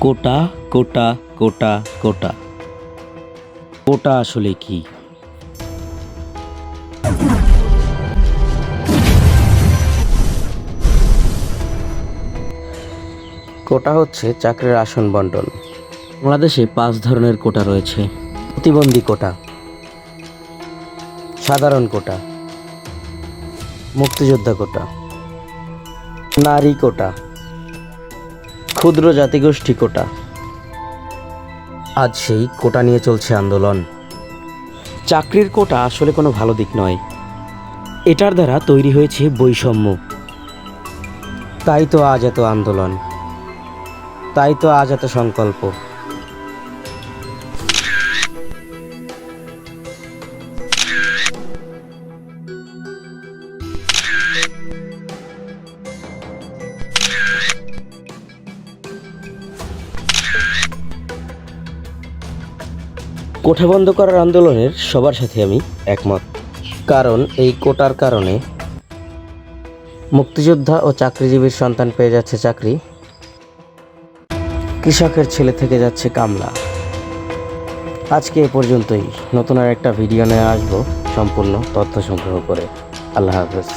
কোটা কোটা কোটা কোটা কোটা আসলে কি? কোটা হচ্ছে চাকরির আসন বন্টন। বাংলাদেশে 5 ধরনের কোটা রয়েছে: প্রতিবন্ধী কোটা, সাধারণ কোটা, মুক্তিযোদ্ধা কোটা, নারী কোটা, ক্ষুদ্র জাতিগোষ্ঠী কোটা। আজ সেই কোটা নিয়ে চলছে আন্দোলন। চাকরির কোটা আসলে কোনো ভালো দিক নয়, এটার দ্বারা তৈরি হয়েছে বৈষম্য। তাই তো আজ এত আন্দোলন, তাই তো আজ এত সংকল্প। কোঠা বন্ধ করার আন্দোলনের সবার সাথে আমি একমত, কারণ এই কোটার কারণে মুক্তিযোদ্ধা ও চাকরিজীবীর সন্তান পেয়ে যাচ্ছে চাকরি, কৃষকের ছেলে থেকে যাচ্ছে কামলা। আজকে এ পর্যন্তই। নতুন আর একটা ভিডিও নিয়ে আসবো সম্পূর্ণ তথ্য সংগ্রহ করে। আল্লাহ হাফেজ।